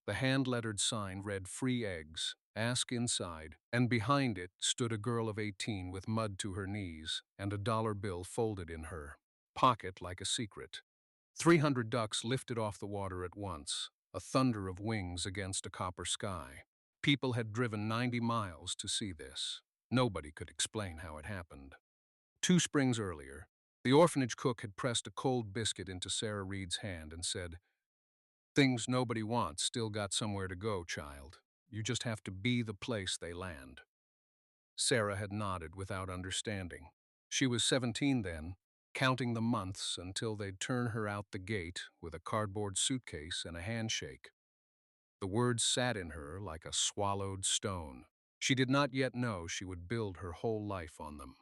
The hand-lettered sign read "Free eggs, ask inside," and behind it stood a girl of 18 with mud to her knees and a dollar bill folded in her pocket like a secret. 300 ducks lifted off the water at once, a thunder of wings against a copper sky. People had driven 90 miles to see this. Nobody could explain how it happened. 2 springs earlier, the orphanage cook had pressed a cold biscuit into Sarah Reed's hand and said, "Things nobody wants still got somewhere to go, child. You just have to be the place they land." Sarah had nodded without understanding. She was 17 then, counting the months until they'd turn her out the gate with a cardboard suitcase and a handshake. The words sat in her like a swallowed stone. She did not yet know she would build her whole life on them.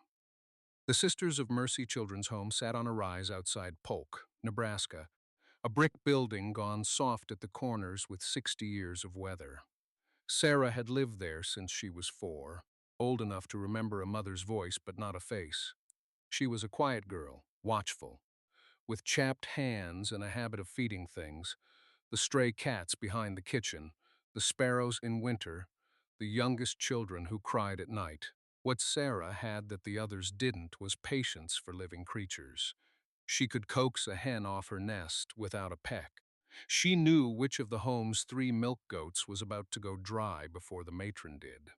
The Sisters of Mercy Children's Home sat on a rise outside Polk, Nebraska, a brick building gone soft at the corners with 60 years of weather. Sarah had lived there since she was 4, old enough to remember a mother's voice but not a face. She was a quiet girl, watchful, with chapped hands and a habit of feeding things, the stray cats behind the kitchen, the sparrows in winter, the youngest children who cried at night. What Sarah had that the others didn't was patience for living creatures. She could coax a hen off her nest without a peck. She knew which of the home's 3 milk goats was about to go dry before the matron did.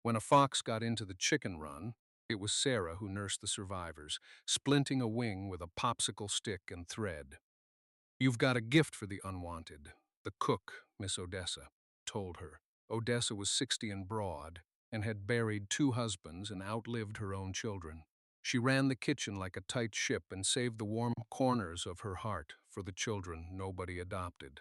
When a fox got into the chicken run, it was Sarah who nursed the survivors, splinting a wing with a popsicle stick and thread. "You've got a gift for the unwanted," the cook, Miss Odessa, told her. Odessa was 60 and broad, and had buried 2 husbands and outlived her own children. She ran the kitchen like a tight ship and saved the warm corners of her heart for the children nobody adopted.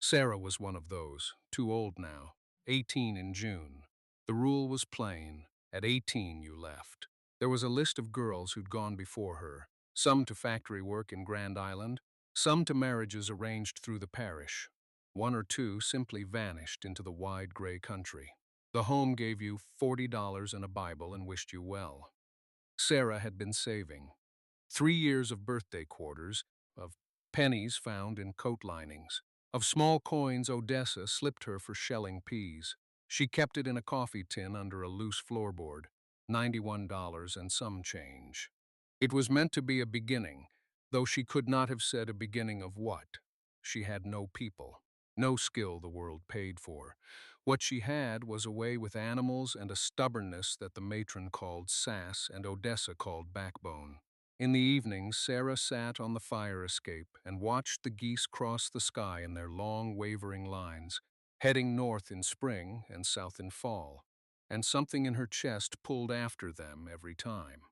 Sarah was one of those, too old now, 18 in June. The rule was plain: at 18 you left. There was a list of girls who'd gone before her, some to factory work in Grand Island, some to marriages arranged through the parish. 1 or 2 simply vanished into the wide gray country. The home gave you $40 and a Bible and wished you well. Sarah had been saving. 3 years of birthday quarters, of pennies found in coat linings, of small coins Odessa slipped her for shelling peas. She kept it in a coffee tin under a loose floorboard, $91 and some change. It was meant to be a beginning, though she could not have said a beginning of what. She had no people, no skill the world paid for. What she had was a way with animals and a stubbornness that the matron called sass and Odessa called backbone. In the evenings, Sarah sat on the fire escape and watched the geese cross the sky in their long, wavering lines, heading north in spring and south in fall, and something in her chest pulled after them every time.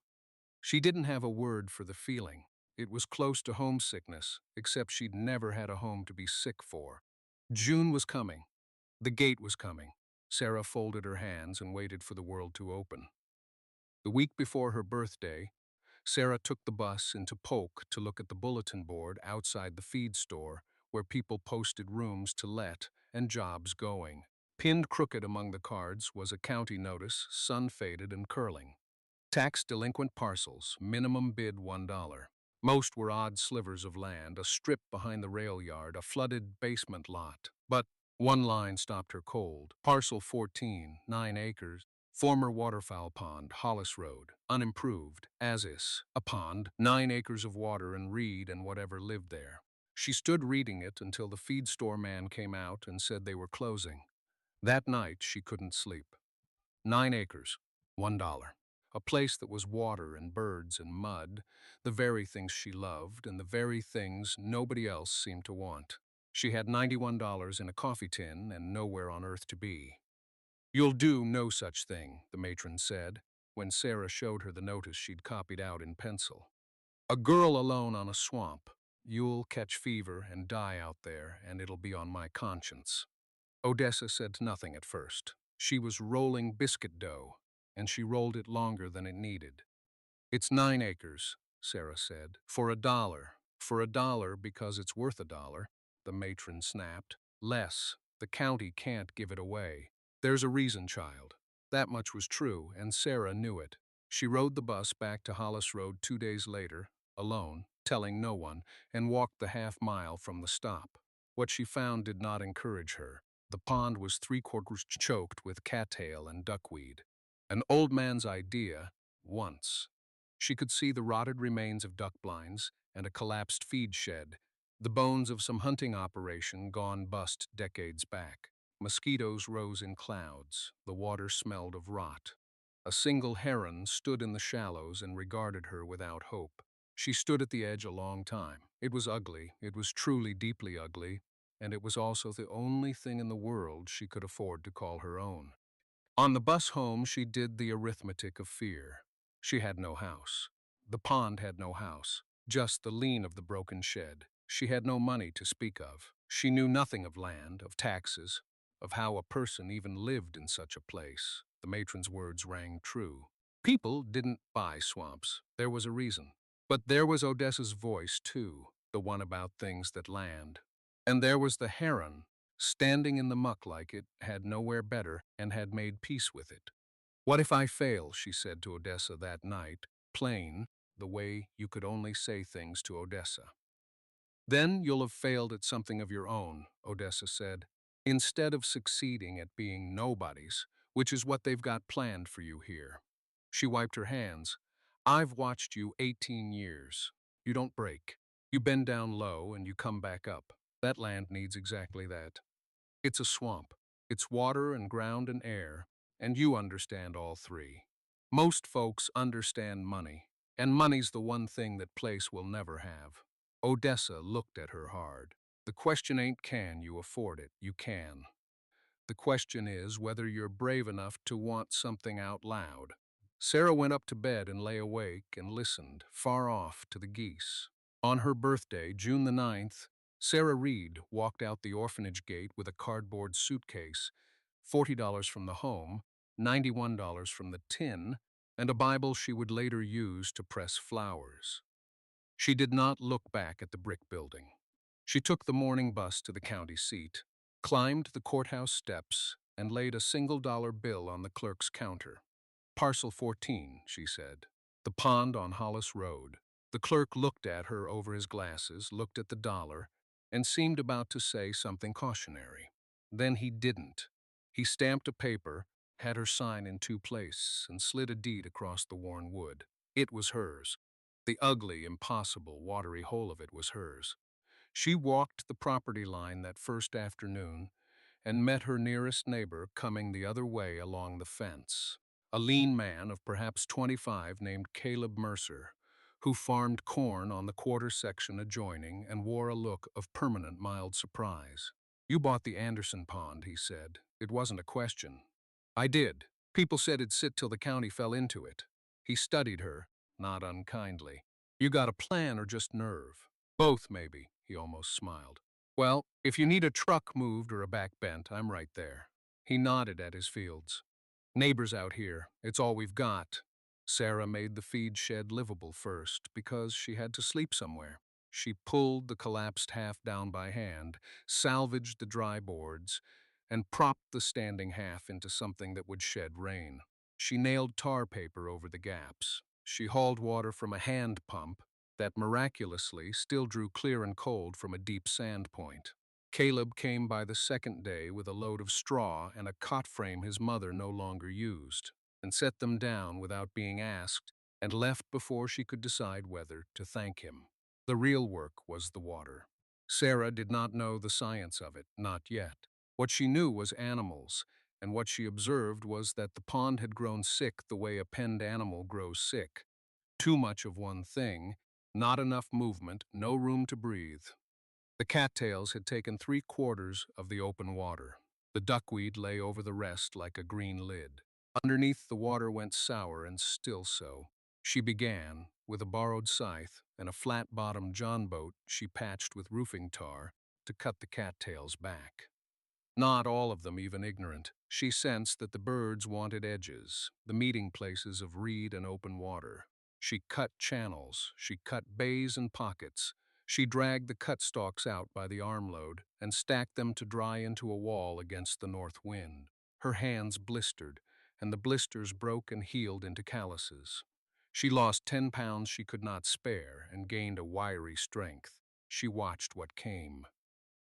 She didn't have a word for the feeling. It was close to homesickness, except she'd never had a home to be sick for. June was coming. The gate was coming. Sarah folded her hands and waited for the world to open. The week before her birthday, Sarah took the bus into Polk to look at the bulletin board outside the feed store where people posted rooms to let and jobs going. Pinned crooked among the cards was a county notice, sun-faded and curling. Tax delinquent parcels, minimum bid $1. Most were odd slivers of land, a strip behind the rail yard, a flooded basement lot. But one line stopped her cold. Parcel 14, 9 acres. Former waterfowl pond, Hollis Road, unimproved, as is, a pond, 9 acres of water and reed and whatever lived there. She stood reading it until the feed store man came out and said they were closing. That night she couldn't sleep. 9 acres, $1. A place that was water and birds and mud, the very things she loved and the very things nobody else seemed to want. She had $91 in a coffee tin and nowhere on earth to be. "You'll do no such thing," the matron said, when Sarah showed her the notice she'd copied out in pencil. "A girl alone on a swamp. You'll catch fever and die out there, and it'll be on my conscience." Odessa said nothing at first. She was rolling biscuit dough, and she rolled it longer than it needed. "It's 9 acres, Sarah said. For $1. For $1 because it's worth $1, the matron snapped. "Less. The county can't give it away. There's a reason, child." That much was true, and Sarah knew it. She rode the bus back to Hollis Road 2 days later, alone, telling no one, and walked the half-mile from the stop. What she found did not encourage her. The pond was three-quarters choked with cattail and duckweed. An old man's idea, once. She could see the rotted remains of duck blinds and a collapsed feed shed, the bones of some hunting operation gone bust decades back. Mosquitoes rose in clouds. The water smelled of rot. A single heron stood in the shallows and regarded her without hope. She stood at the edge a long time. It was ugly. It was truly deeply ugly, and it was also the only thing in the world she could afford to call her own. On the bus home, she did the arithmetic of fear. She had no house. The pond had no house, just the lean of the broken shed. She had no money to speak of. She knew nothing of land, of taxes, of how a person even lived in such a place. The matron's words rang true. People didn't buy swamps. There was a reason. But there was Odessa's voice, too, the one about things that land. And there was the heron, standing in the muck like it had nowhere better and had made peace with it. "What if I fail?" she said to Odessa that night, plain, the way you could only say things to Odessa. "Then you'll have failed at something of your own," Odessa said, "instead of succeeding at being nobodies, which is what they've got planned for you here." She wiped her hands. "I've watched you 18 years. You don't break. You bend down low and you come back up. That land needs exactly that. It's a swamp. It's water and ground and air, and you understand all three. Most folks understand money, and money's the one thing that place will never have." Odessa looked at her hard. "The question ain't can you afford it, you can. The question is whether you're brave enough to want something out loud." Sarah went up to bed and lay awake and listened, far off, to the geese. On her birthday, June the 9th, Sarah Reed walked out the orphanage gate with a cardboard suitcase, $40 from the home, $91 from the tin, and a Bible she would later use to press flowers. She did not look back at the brick building. She took the morning bus to the county seat, climbed the courthouse steps, and laid a single-dollar bill on the clerk's counter. "Parcel 14, she said. "The pond on Hollis Road." The clerk looked at her over his glasses, looked at the dollar, and seemed about to say something cautionary. Then he didn't. He stamped a paper, had her sign in two places, and slid a deed across the worn wood. It was hers. The ugly, impossible, watery whole of it was hers. She walked the property line that first afternoon and met her nearest neighbor coming the other way along the fence. A lean man of perhaps 25 named Caleb Mercer, who farmed corn on the quarter section adjoining and wore a look of permanent mild surprise. "You bought the Anderson pond," he said. "It wasn't a question." "I did. People said it'd sit till the county fell into it." He studied her, not unkindly. "You got a plan or just nerve?" "Both, maybe," he almost smiled. "Well, if you need a truck moved or a back bent, I'm right there." He nodded at his fields. "Neighbors out here, it's all we've got." Sarah made the feed shed livable first because she had to sleep somewhere. She pulled the collapsed half down by hand, salvaged the dry boards, and propped the standing half into something that would shed rain. She nailed tar paper over the gaps. She hauled water from a hand pump that miraculously still drew clear and cold from a deep sand point. Caleb came by the second day with a load of straw and a cot frame his mother no longer used, and set them down without being asked, and left before she could decide whether to thank him. The real work was the water. Sarah did not know the science of it, not yet. What she knew was animals, and what she observed was that the pond had grown sick the way a penned animal grows sick. Too much of one thing, not enough movement, no room to breathe. The cattails had taken three-quarters of the open water. The duckweed lay over the rest like a green lid. Underneath, the water went sour and still so. She began, with a borrowed scythe and a flat-bottomed john boat she patched with roofing tar, to cut the cattails back. Not all of them even ignorant. She sensed that the birds wanted edges, the meeting places of reed and open water. She cut channels, she cut bays and pockets. She dragged the cut stalks out by the armload and stacked them to dry into a wall against the north wind. Her hands blistered, and the blisters broke and healed into calluses. She lost 10 pounds she could not spare and gained a wiry strength. She watched what came.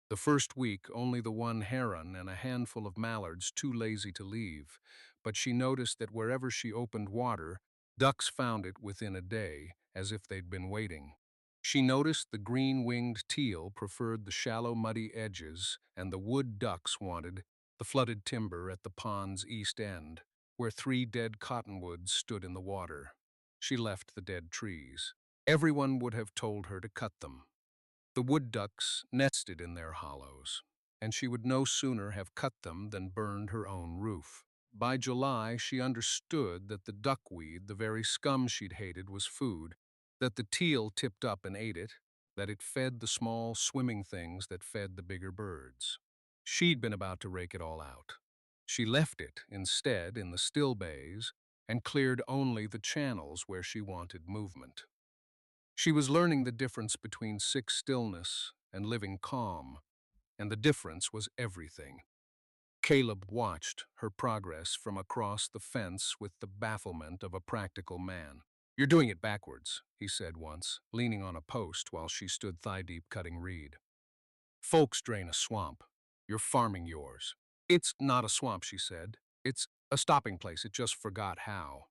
The first week, only the one heron and a handful of mallards too lazy to leave, but she noticed that wherever she opened water, ducks found it within a day, as if they'd been waiting. She noticed the green-winged teal preferred the shallow, muddy edges, and the wood ducks wanted the flooded timber at the pond's east end, where 3 dead cottonwoods stood in the water. She left the dead trees. Everyone would have told her to cut them. The wood ducks nested in their hollows, and she would no sooner have cut them than burned her own roof. By July, she understood that the duckweed, the very scum she'd hated, was food, that the teal tipped up and ate it, that it fed the small swimming things that fed the bigger birds. She'd been about to rake it all out. She left it, instead, in the still bays and cleared only the channels where she wanted movement. She was learning the difference between sick stillness and living calm, and the difference was everything. Caleb watched her progress from across the fence with the bafflement of a practical man. "You're doing it backwards," he said once, leaning on a post while she stood thigh-deep cutting reed. "Folks drain a swamp. You're farming yours." "It's not a swamp," she said. "It's a stopping place. It just forgot how."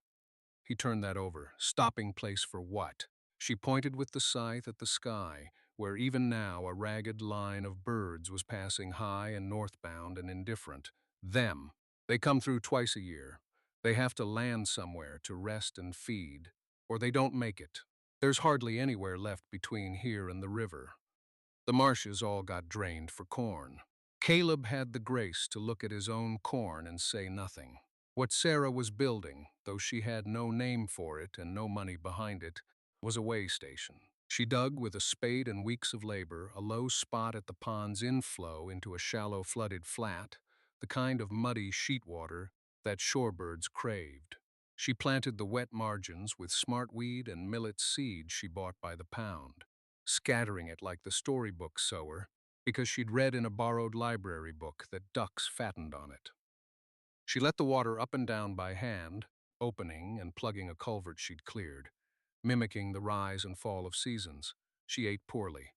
He turned that over. Stopping place for what? She pointed with the scythe at the sky, where even now a ragged line of birds was passing high and northbound and indifferent. Them. They come through twice a year. They have to land somewhere to rest and feed, or they don't make it. There's hardly anywhere left between here and the river. The marshes all got drained for corn. Caleb had the grace to look at his own corn and say nothing. What Sarah was building, though she had no name for it and no money behind it, was a way station. She dug with a spade and weeks of labor a low spot at the pond's inflow into a shallow flooded flat, the kind of muddy sheet water that shorebirds craved. She planted the wet margins with smartweed and millet seed she bought by the pound, scattering it like the storybook sower, because she'd read in a borrowed library book that ducks fattened on it. She let the water up and down by hand, opening and plugging a culvert she'd cleared, mimicking the rise and fall of seasons. She ate poorly.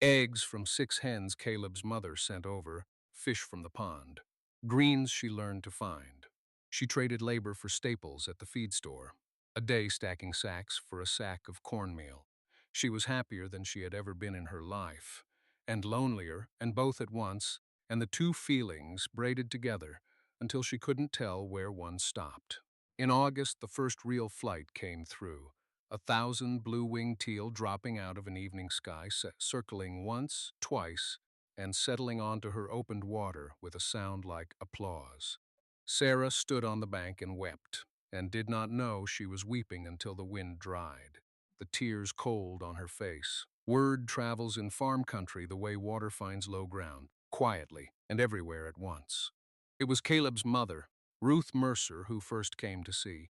Eggs from 6 hens Caleb's mother sent over, fish from the pond. Greens she learned to find. She traded labor for staples at the feed store, a day stacking sacks for a sack of cornmeal. She was happier than she had ever been in her life, and lonelier, and both at once, and the two feelings braided together until she couldn't tell where one stopped. In August, the first real flight came through, 1,000 blue-winged teal dropping out of an evening sky, circling once, twice, and settling onto her opened water with a sound like applause. Sarah stood on the bank and wept, and did not know she was weeping until the wind dried, the tears cold on her face. Word travels in farm country the way water finds low ground, quietly and everywhere at once. It was Caleb's mother, Ruth Mercer, who first came to see.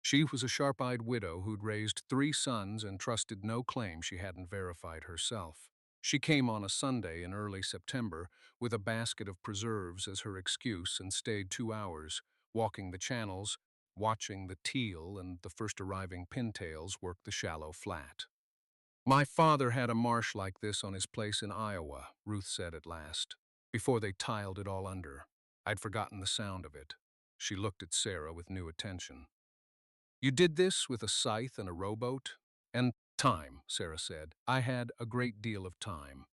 She was a sharp-eyed widow who'd raised 3 sons and trusted no claim she hadn't verified herself. She came on a Sunday in early September with a basket of preserves as her excuse and stayed 2 hours, walking the channels, watching the teal and the first arriving pintails work the shallow flat. "My father had a marsh like this on his place in Iowa," Ruth said at last, "before they tiled it all under. I'd forgotten the sound of it." She looked at Sarah with new attention. "You did this with a scythe and a rowboat?" "And time," Sarah said. "I had a great deal of time."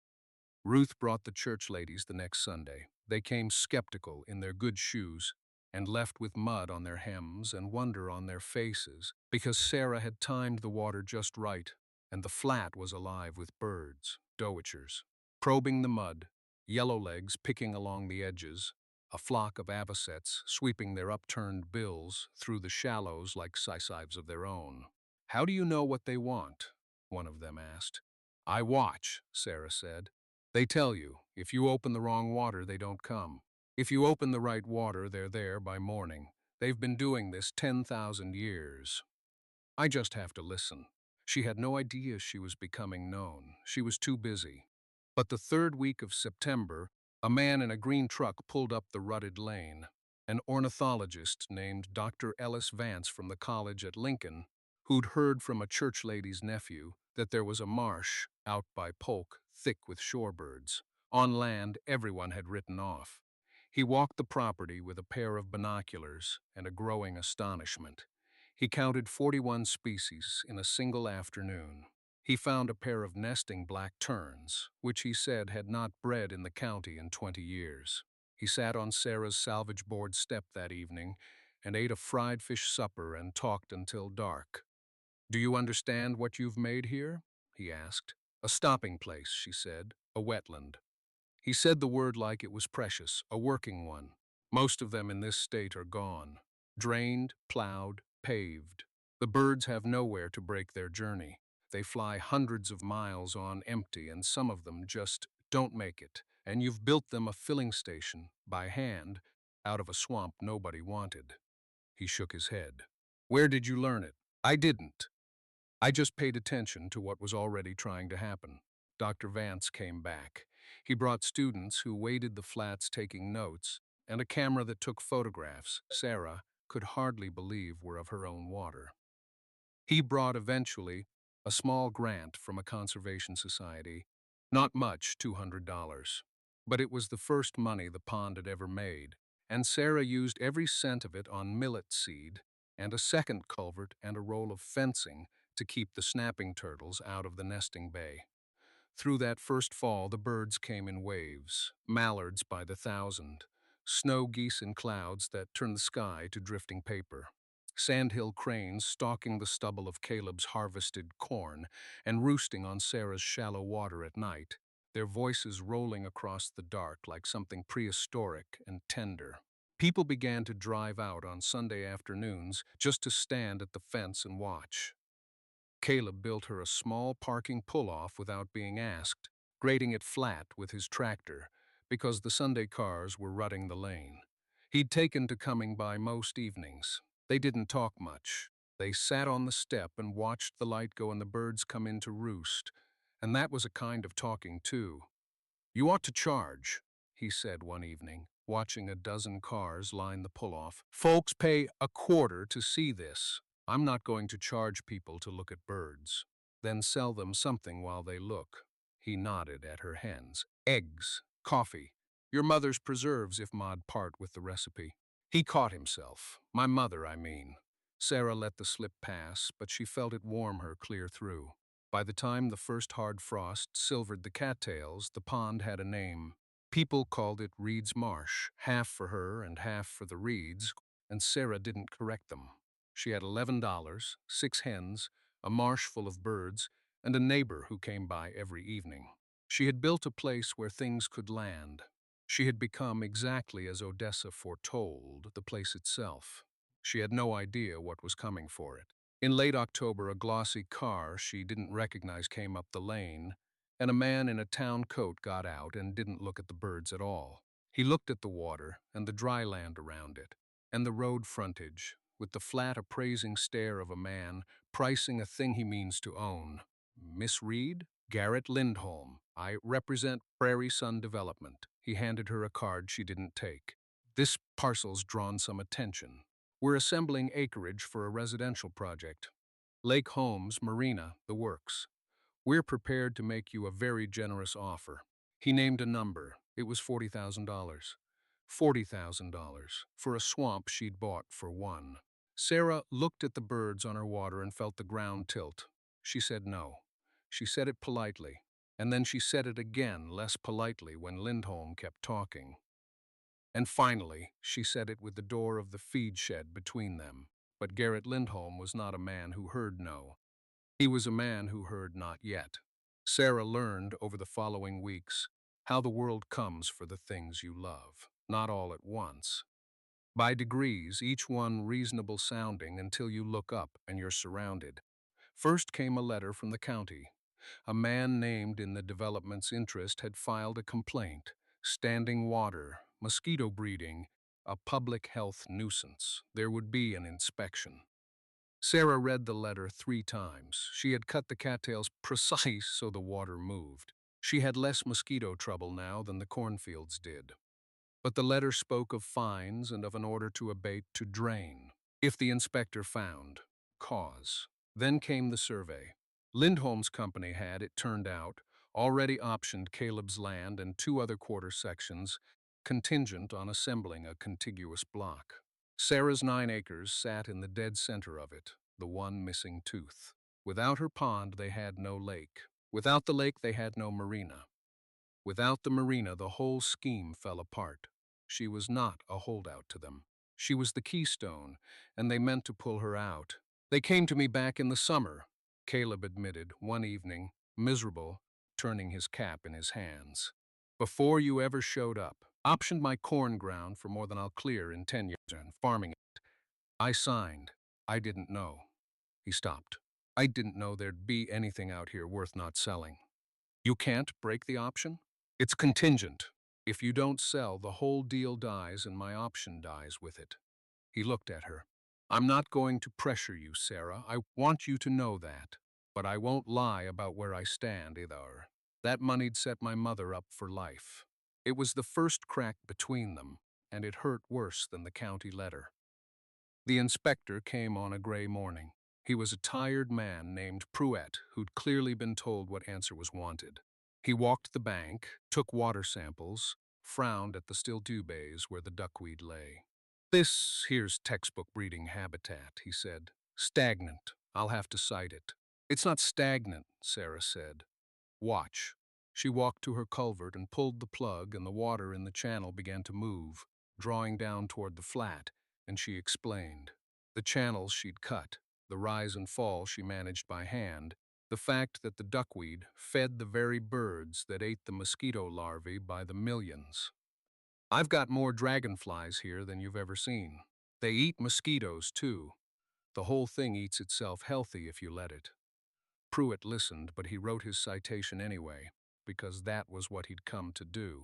Ruth brought the church ladies the next Sunday. They came skeptical in their good shoes and left with mud on their hems and wonder on their faces because Sarah had timed the water just right and the flat was alive with birds, dowitchers, probing the mud, yellowlegs picking along the edges, a flock of avocets sweeping their upturned bills through the shallows like scythes of their own. "How do you know what they want?" one of them asked. "I watch," Sarah said. "They tell you, if you open the wrong water, they don't come. If you open the right water, they're there by morning. They've been doing this 10,000 years. I just have to listen." She had no idea she was becoming known. She was too busy. But the third week of September, a man in a green truck pulled up the rutted lane. An ornithologist named Dr. Ellis Vance from the college at Lincoln, who'd heard from a church lady's nephew that there was a marsh out by Polk thick with shorebirds. On land, everyone had written off. He walked the property with a pair of binoculars and a growing astonishment. He counted 41 species in a single afternoon. He found a pair of nesting black terns, which he said had not bred in the county in 20 years. He sat on Sarah's salvage board step that evening and ate a fried fish supper and talked until dark. "Do you understand what you've made here?" he asked. "A stopping place," she said, "a wetland." He said the word like it was precious, a working one. Most of them in this state are gone. Drained, plowed, paved. The birds have nowhere to break their journey. They fly hundreds of miles on empty, and some of them just don't make it. And you've built them a filling station, by hand, out of a swamp nobody wanted. He shook his head. "Where did you learn it?" "I didn't. I just paid attention to what was already trying to happen." Dr. Vance came back. He brought students who waded the flats taking notes and a camera that took photographs Sarah could hardly believe were of her own water. He brought eventually a small grant from a conservation society, not much, $200. But it was the first money the pond had ever made, and Sarah used every cent of it on millet seed and a second culvert and a roll of fencing to keep the snapping turtles out of the nesting bay. Through that first fall, the birds came in waves, mallards by the thousand, snow geese in clouds that turned the sky to drifting paper, sandhill cranes stalking the stubble of Caleb's harvested corn and roosting on Sarah's shallow water at night, their voices rolling across the dark like something prehistoric and tender. People began to drive out on Sunday afternoons just to stand at the fence and watch. Caleb built her a small parking pull-off without being asked, grading it flat with his tractor, because the Sunday cars were rutting the lane. He'd taken to coming by most evenings. They didn't talk much. They sat on the step and watched the light go and the birds come in to roost. And that was a kind of talking, too. "You ought to charge," he said one evening, watching a dozen cars line the pull-off. "Folks pay a quarter to see this. I'm not going to charge people to look at birds. Then sell them something while they look." He nodded at her hens. "Eggs, coffee, your mother's preserves if Maud part with the recipe." He caught himself. "My mother, I mean." Sarah let the slip pass, but she felt it warm her clear through. By the time the first hard frost silvered the cattails, the pond had a name. People called it Reed's Marsh, half for her and half for the Reeds, and Sarah didn't correct them. She had $11, 6 hens, a marsh full of birds, and a neighbor who came by every evening. She had built a place where things could land. She had become exactly as Odessa foretold, the place itself. She had no idea what was coming for it. In late October, a glossy car she didn't recognize came up the lane, and a man in a town coat got out and didn't look at the birds at all. He looked at the water and the dry land around it, and the road frontage, with the flat, appraising stare of a man pricing a thing he means to own. "Miss Reed? Garrett Lindholm. I represent Prairie Sun Development." He handed her a card she didn't take. "This parcel's drawn some attention. We're assembling acreage for a residential project. Lake Holmes, Marina, the works. We're prepared to make you a very generous offer." He named a number. It was $40,000. $40,000 for a swamp she'd bought for one. Sarah looked at the birds on her water and felt the ground tilt. She said no. She said it politely, and then she said it again, less politely, when Lindholm kept talking. And finally, she said it with the door of the feed shed between them. But Garrett Lindholm was not a man who heard no. He was a man who heard not yet. Sarah learned over the following weeks how the world comes for the things you love, not all at once. By degrees, each one reasonable sounding until you look up and you're surrounded. First came a letter from the county. A man named in the development's interest had filed a complaint. Standing water, mosquito breeding, a public health nuisance. There would be an inspection. Sarah read the letter 3 times. She had cut the cattails precise so the water moved. She had less mosquito trouble now than the cornfields did. But the letter spoke of fines and of an order to abate to drain, if the inspector found cause. Then came the survey. Lindholm's company had, it turned out, already optioned Caleb's land and two other quarter sections, contingent on assembling a contiguous block. Sarah's 9 acres sat in the dead center of it, the one missing tooth. Without her pond, they had no lake. Without the lake, they had no marina. Without the marina, the whole scheme fell apart. She was not a holdout to them. She was the keystone, and they meant to pull her out. They came to me back in the summer, Caleb admitted, one evening, miserable, turning his cap in his hands. Before you ever showed up, optioned my corn ground for more than I'll clear in 10 years and farming it. I signed. I didn't know. He stopped. I didn't know there'd be anything out here worth not selling. You can't break the option? It's contingent. If you don't sell, the whole deal dies and my option dies with it. He looked at her. I'm not going to pressure you, Sarah. I want you to know that. But I won't lie about where I stand either. That money'd set my mother up for life. It was the first crack between them, and it hurt worse than the county letter. The inspector came on a gray morning. He was a tired man named Pruett who'd clearly been told what answer was wanted. He walked the bank, took water samples, frowned at the still dew bays where the duckweed lay. This here's textbook breeding habitat, he said. Stagnant. I'll have to cite it. It's not stagnant, Sarah said. Watch. She walked to her culvert and pulled the plug, and the water in the channel began to move, drawing down toward the flat, and she explained. The channels she'd cut, the rise and fall she managed by hand, the fact that the duckweed fed the very birds that ate the mosquito larvae by the millions. I've got more dragonflies here than you've ever seen. They eat mosquitoes, too. The whole thing eats itself healthy if you let it. Pruitt listened, but he wrote his citation anyway, because that was what he'd come to do.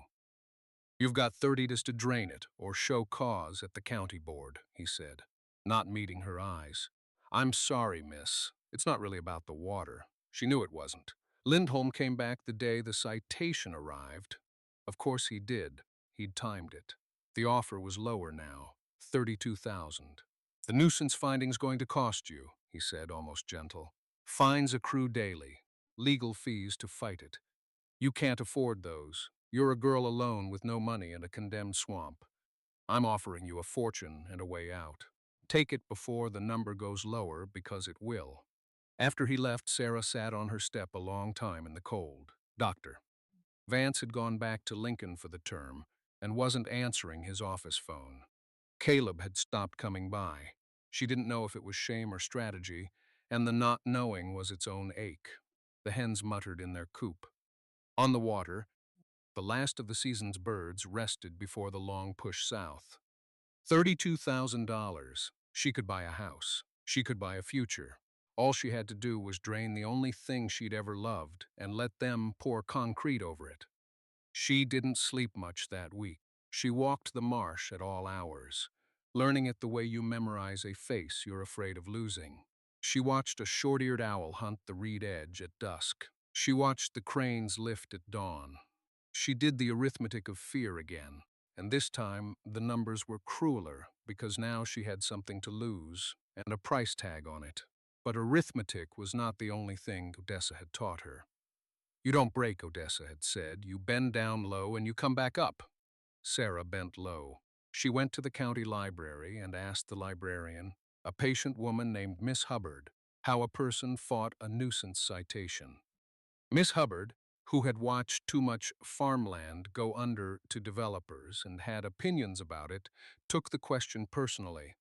You've got 30 days to drain it, or show cause at the county board, he said, not meeting her eyes. I'm sorry, miss. It's not really about the water. She knew it wasn't. Lindholm came back the day the citation arrived. Of course he did. He'd timed it. The offer was lower now, 32,000. The nuisance finding's going to cost you, he said, almost gentle. Fines accrue daily. Legal fees to fight it. You can't afford those. You're a girl alone with no money in a condemned swamp. I'm offering you a fortune and a way out. Take it before the number goes lower, because it will. After he left, Sarah sat on her step a long time in the cold. Doctor. Vance had gone back to Lincoln for the term and wasn't answering his office phone. Caleb had stopped coming by. She didn't know if it was shame or strategy, and the not knowing was its own ache. The hens muttered in their coop. On the water, the last of the season's birds rested before the long push south. $32,000. She could buy a house. She could buy a future. All she had to do was drain the only thing she'd ever loved and let them pour concrete over it. She didn't sleep much that week. She walked the marsh at all hours, learning it the way you memorize a face you're afraid of losing. She watched a short-eared owl hunt the reed edge at dusk. She watched the cranes lift at dawn. She did the arithmetic of fear again, and this time the numbers were crueler because now she had something to lose and a price tag on it. But arithmetic was not the only thing Odessa had taught her. You don't break, Odessa had said. You bend down low and you come back up. Sarah bent low. She went to the county library and asked the librarian, a patient woman named Miss Hubbard, how a person fought a nuisance citation. Miss Hubbard, who had watched too much farmland go under to developers and had opinions about it, took the question personally.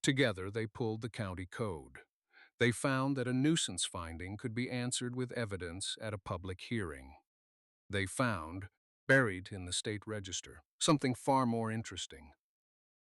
Together, they pulled the county code. They found that a nuisance finding could be answered with evidence at a public hearing. They found, buried in the state register, something far more interesting.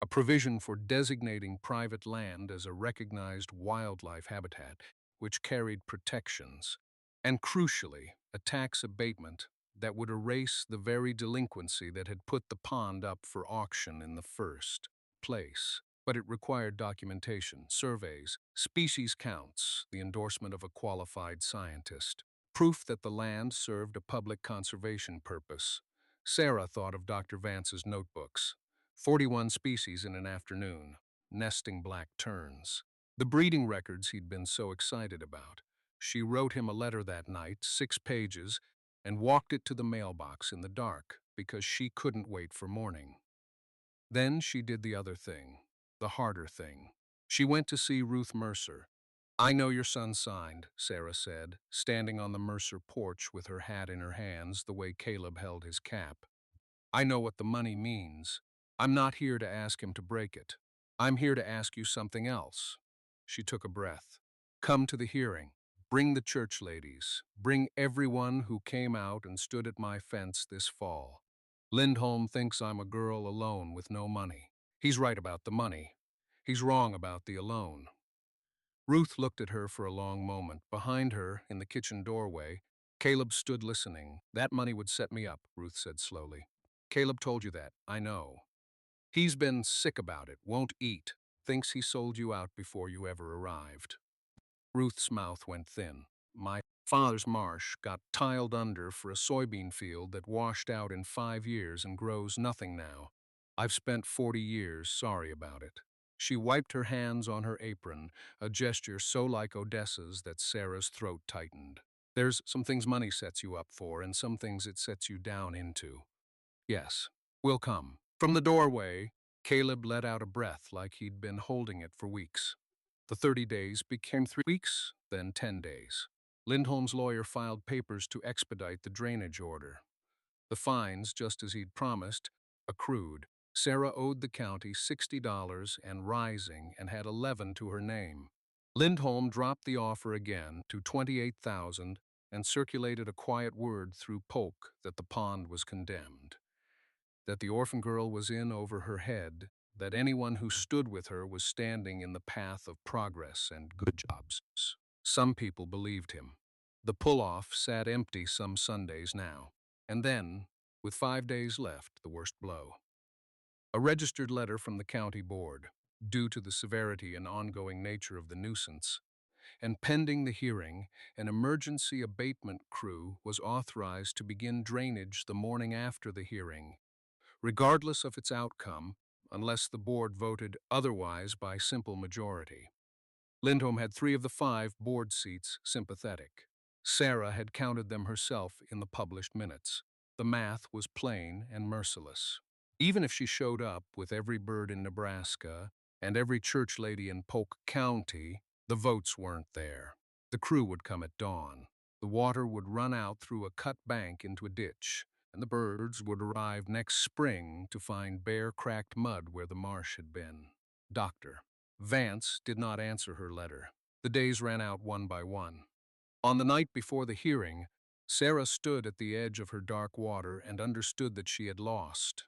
A provision for designating private land as a recognized wildlife habitat, which carried protections, and crucially, a tax abatement that would erase the very delinquency that had put the pond up for auction in the first place. But it required documentation, surveys, species counts, the endorsement of a qualified scientist, proof that the land served a public conservation purpose. Sarah thought of Dr. Vance's notebooks. 41 species in an afternoon, nesting black terns. The breeding records he'd been so excited about. She wrote him a letter that night, 6 pages, and walked it to the mailbox in the dark because she couldn't wait for morning. Then she did the other thing, the harder thing. She went to see Ruth Mercer. "I know your son signed," Sarah said, standing on the Mercer porch with her hat in her hands the way Caleb held his cap. "I know what the money means. I'm not here to ask him to break it. I'm here to ask you something else." She took a breath. "Come to the hearing. Bring the church ladies. Bring everyone who came out and stood at my fence this fall. Lindholm thinks I'm a girl alone with no money. He's right about the money. He's wrong about the alone." Ruth looked at her for a long moment. Behind her, in the kitchen doorway, Caleb stood listening. "That money would set me up," Ruth said slowly. "Caleb told you that, I know. He's been sick about it, won't eat, thinks he sold you out before you ever arrived." Ruth's mouth went thin. "My father's marsh got tiled under for a soybean field that washed out in 5 years and grows nothing now. I've spent 40 years sorry about it." She wiped her hands on her apron, a gesture so like Odessa's that Sarah's throat tightened. "There's some things money sets you up for and some things it sets you down into. Yes, we'll come." From the doorway, Caleb let out a breath like he'd been holding it for weeks. The 30 days became 3 weeks, then 10 days. Lindholm's lawyer filed papers to expedite the drainage order. The fines, just as he'd promised, accrued. Sarah owed the county $60 and rising and had 11 to her name. Lindholm dropped the offer again to 28,000 and circulated a quiet word through Polk that the pond was condemned, that the orphan girl was in over her head, that anyone who stood with her was standing in the path of progress and good jobs. Some people believed him. The pull-off sat empty some Sundays now. And then, with 5 days left, the worst blow. A registered letter from the county board, due to the severity and ongoing nature of the nuisance, and pending the hearing, an emergency abatement crew was authorized to begin drainage the morning after the hearing, regardless of its outcome, unless the board voted otherwise by simple majority. Lindholm had 3 of the 5 board seats sympathetic. Sarah had counted them herself in the published minutes. The math was plain and merciless. Even if she showed up with every bird in Nebraska and every church lady in Polk County, the votes weren't there. The crew would come at dawn. The water would run out through a cut bank into a ditch, and the birds would arrive next spring to find bare, cracked mud where the marsh had been. Dr. Vance did not answer her letter. The days ran out one by one. On the night before the hearing, Sarah stood at the edge of her dark water and understood that she had lost.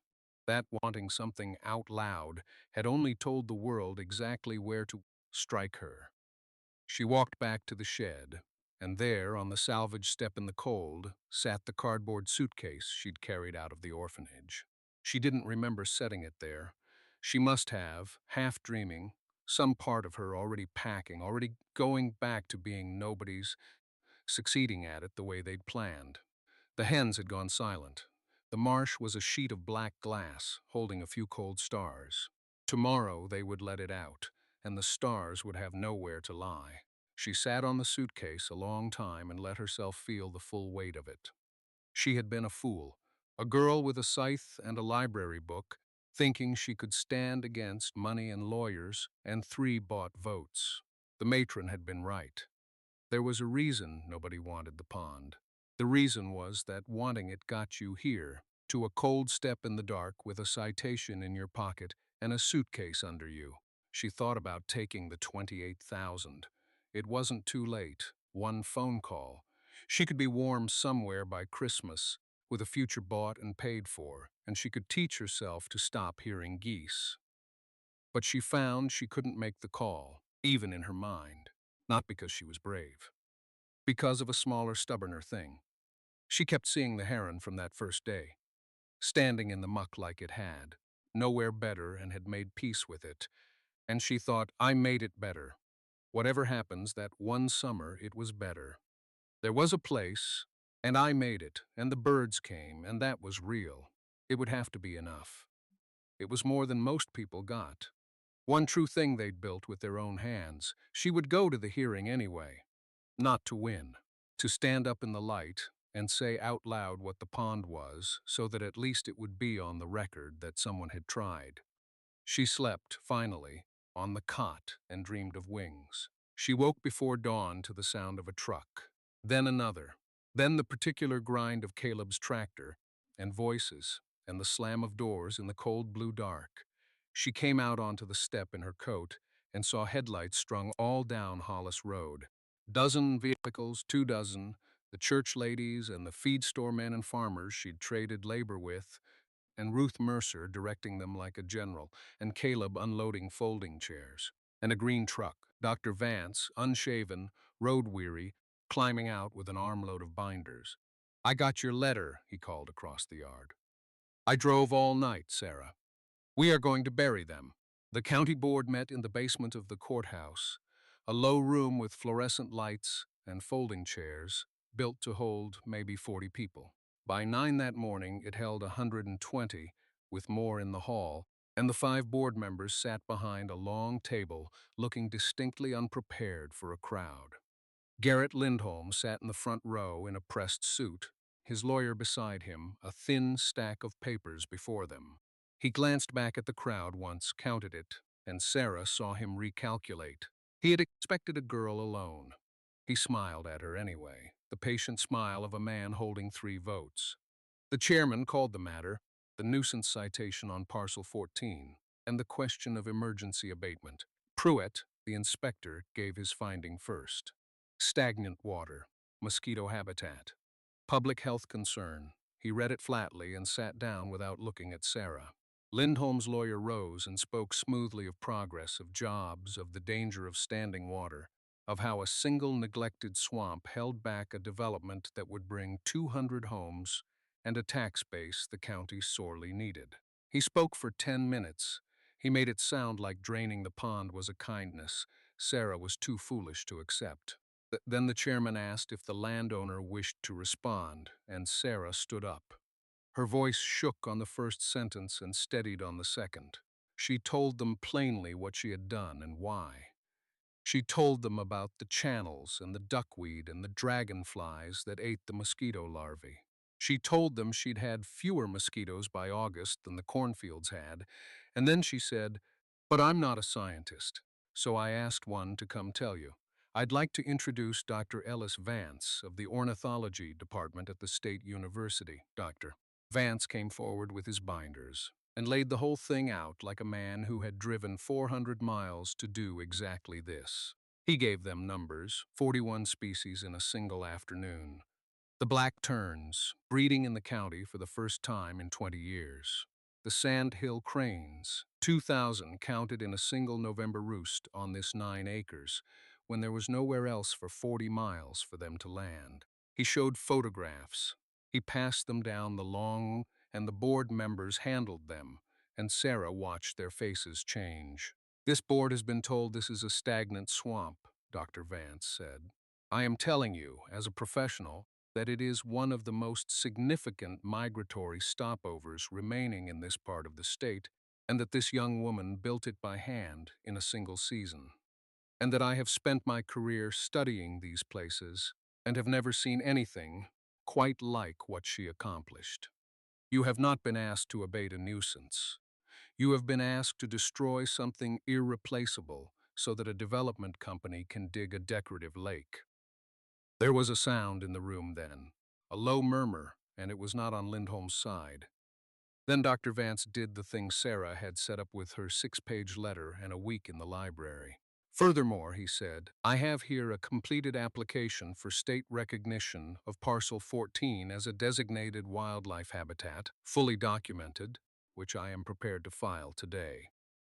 That wanting something out loud had only told the world exactly where to strike her. She walked back to the shed, and there, on the salvage step in the cold, sat the cardboard suitcase she'd carried out of the orphanage. She didn't remember setting it there. She must have, half dreaming, some part of her already packing, already going back to being nobody's, succeeding at it the way they'd planned. The hens had gone silent. The marsh was a sheet of black glass, holding a few cold stars. Tomorrow they would let it out, and the stars would have nowhere to lie. She sat on the suitcase a long time and let herself feel the full weight of it. She had been a fool, a girl with a scythe and a library book, thinking she could stand against money and lawyers and 3 bought votes. The matron had been right. There was a reason nobody wanted the pond. The reason was that wanting it got you here, to a cold step in the dark with a citation in your pocket and a suitcase under you. She thought about taking the 28,000. It wasn't too late. One phone call. She could be warm somewhere by Christmas, with a future bought and paid for, and she could teach herself to stop hearing geese. But she found she couldn't make the call, even in her mind, not because she was brave. Because of a smaller, stubborner thing. She kept seeing the heron from that first day, standing in the muck like it had, nowhere better and had made peace with it, and she thought, I made it better. Whatever happens, that one summer it was better. There was a place, and I made it, and the birds came, and that was real. It would have to be enough. It was more than most people got. One true thing they'd built with their own hands. She would go to the hearing anyway. Not to win. To stand up in the light, and say out loud what the pond was so that at least it would be on the record that someone had tried. She slept, finally, on the cot and dreamed of wings. She woke before dawn to the sound of a truck, then another, then the particular grind of Caleb's tractor, and voices, and the slam of doors in the cold blue dark. She came out onto the step in her coat and saw headlights strung all down Hollis Road. Dozen vehicles, 2 dozen, the church ladies and the feed store men and farmers she'd traded labor with, and Ruth Mercer directing them like a general, and Caleb unloading folding chairs, and a green truck, Dr. Vance, unshaven, road-weary, climbing out with an armload of binders. "I got your letter," he called across the yard. "I drove all night, Sarah. We are going to bury them." The county board met in the basement of the courthouse, a low room with fluorescent lights and folding chairs, built to hold maybe 40 people. By 9 that morning, it held 120, with more in the hall, and the 5 board members sat behind a long table, looking distinctly unprepared for a crowd. Garrett Lindholm sat in the front row in a pressed suit, his lawyer beside him, a thin stack of papers before them. He glanced back at the crowd once, counted it, and Sarah saw him recalculate. He had expected a girl alone. He smiled at her anyway, the patient smile of a man holding 3 votes. The chairman called the matter the nuisance citation on Parcel 14 and the question of emergency abatement. Pruitt, the inspector, gave his finding first. Stagnant water, mosquito habitat, public health concern. He read it flatly and sat down without looking at Sarah. Lindholm's lawyer rose and spoke smoothly of progress, of jobs, of the danger of standing water, of how a single neglected swamp held back a development that would bring 200 homes and a tax base the county sorely needed. He spoke for 10 minutes. He made it sound like draining the pond was a kindness Sarah was too foolish to accept. Then the chairman asked if the landowner wished to respond, and Sarah stood up. Her voice shook on the first sentence and steadied on the second. She told them plainly what she had done and why. She told them about the channels and the duckweed and the dragonflies that ate the mosquito larvae. She told them she'd had fewer mosquitoes by August than the cornfields had, and then she said, "But I'm not a scientist, so I asked one to come tell you. I'd like to introduce Dr. Ellis Vance of the Ornithology Department at the State University, Dr." Vance came forward with his binders and laid the whole thing out like a man who had driven 400 miles to do exactly this. He gave them numbers, 41 species in a single afternoon. The black terns, breeding in the county for the first time in 20 years. The sandhill cranes, 2,000 counted in a single November roost on this 9 acres, when there was nowhere else for 40 miles for them to land. He showed photographs. He passed them down the long, and the board members handled them, and Sarah watched their faces change. "This board has been told this is a stagnant swamp," Dr. Vance said. "I am telling you, as a professional, that it is one of the most significant migratory stopovers remaining in this part of the state, and that this young woman built it by hand in a single season, and that I have spent my career studying these places and have never seen anything quite like what she accomplished. You have not been asked to abate a nuisance. You have been asked to destroy something irreplaceable so that a development company can dig a decorative lake." There was a sound in the room then, a low murmur, and it was not on Lindholm's side. Then Dr. Vance did the thing Sarah had set up with her 6-page letter and a week in the library. "Furthermore," he said, "I have here a completed application for state recognition of Parcel 14 as a designated wildlife habitat, fully documented, which I am prepared to file today.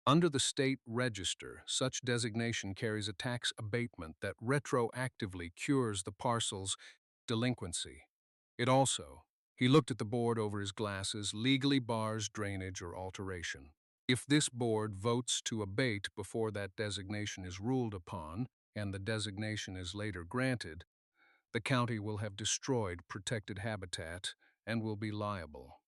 Under the state register, such designation carries a tax abatement that retroactively cures the parcel's delinquency. It also," he looked at the board over his glasses, "legally bars drainage or alteration. If this board votes to abate before that designation is ruled upon, and the designation is later granted, the county will have destroyed protected habitat and will be liable.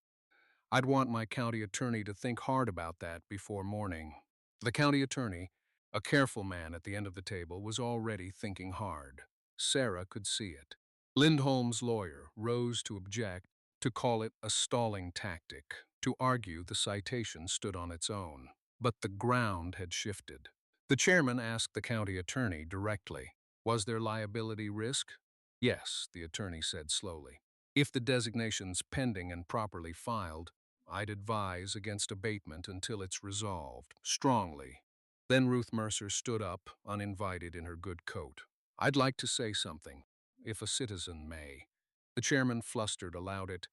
I'd want my county attorney to think hard about that before morning." The county attorney, a careful man at the end of the table, was already thinking hard. Sarah could see it. Lindholm's lawyer rose to object, to call it a stalling tactic, to argue the citation stood on its own. But the ground had shifted. The chairman asked the county attorney directly, was there liability risk? Yes, the attorney said slowly. If the designation's pending and properly filed, I'd advise against abatement until it's resolved, strongly. Then Ruth Mercer stood up, uninvited in her good coat. I'd like to say something, if a citizen may. The chairman flustered allowed it.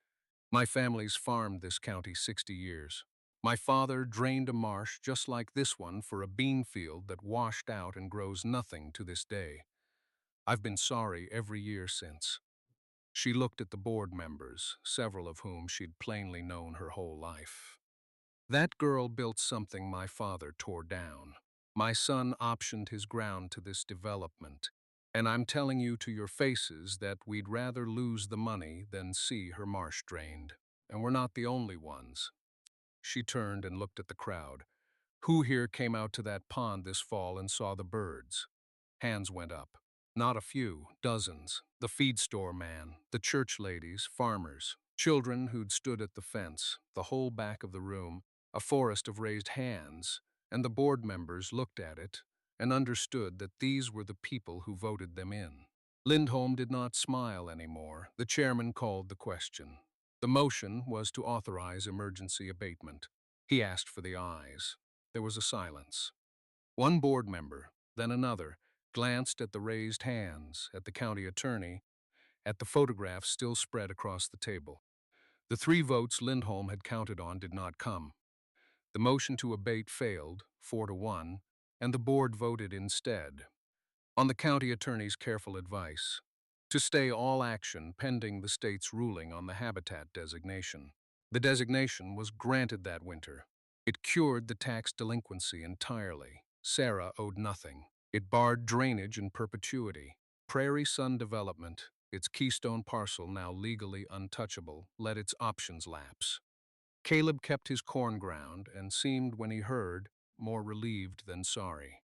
My family's farmed this county 60 years. My father drained a marsh just like this one for a bean field that washed out and grows nothing to this day. I've been sorry every year since. She looked at the board members, several of whom she'd plainly known her whole life. That girl built something my father tore down. My son optioned his ground to this development, and I'm telling you to your faces that we'd rather lose the money than see her marsh drained. And we're not the only ones. She turned and looked at the crowd. Who here came out to that pond this fall and saw the birds? Hands went up. Not a few, dozens. The feed store man, the church ladies, farmers, children who'd stood at the fence, the whole back of the room, a forest of raised hands, and the board members looked at it and understood that these were the people who voted them in. Lindholm did not smile anymore. The chairman called the question. The motion was to authorize emergency abatement. He asked for the ayes. There was a silence. One board member, then another, glanced at the raised hands, at the county attorney, at the photographs still spread across the table. The 3 votes Lindholm had counted on did not come. The motion to abate failed, 4-1, and the board voted instead, on the county attorney's careful advice, to stay all action pending the state's ruling on the habitat designation. The designation was granted that winter. It cured the tax delinquency entirely. Sarah owed nothing. It barred drainage in perpetuity. Prairie Sun Development, its keystone parcel now legally untouchable, let its options lapse. Caleb kept his corn ground and seemed, when he heard, more relieved than sorry.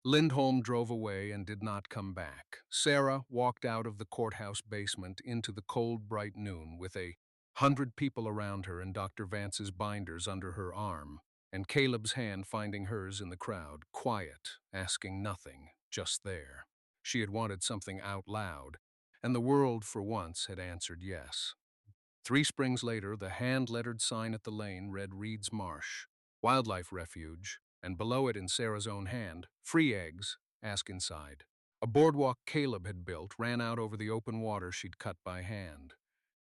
Lindholm drove away and did not come back. Sarah walked out of the courthouse basement into the cold, bright noon with 100 people around her and Dr. Vance's binders under her arm, and Caleb's hand finding hers in the crowd, quiet, asking nothing, just there. She had wanted something out loud, and the world for once had answered yes. 3 springs later, the hand-lettered sign at the lane read Reed's Marsh, Wildlife Refuge, and below it in Sarah's own hand, free eggs, ask inside. A boardwalk Caleb had built ran out over the open water she'd cut by hand.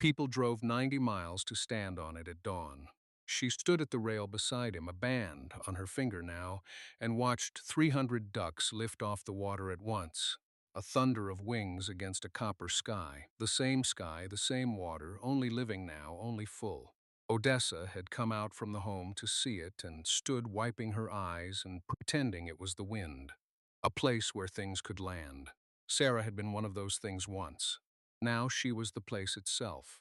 People drove 90 miles to stand on it at dawn. She stood at the rail beside him, a band on her finger now, and watched 300 ducks lift off the water at once. A thunder of wings against a copper sky, the same water, only living now, only full. Odessa had come out from the home to see it and stood wiping her eyes and pretending it was the wind. A place where things could land. Sarah had been one of those things once. Now she was the place itself.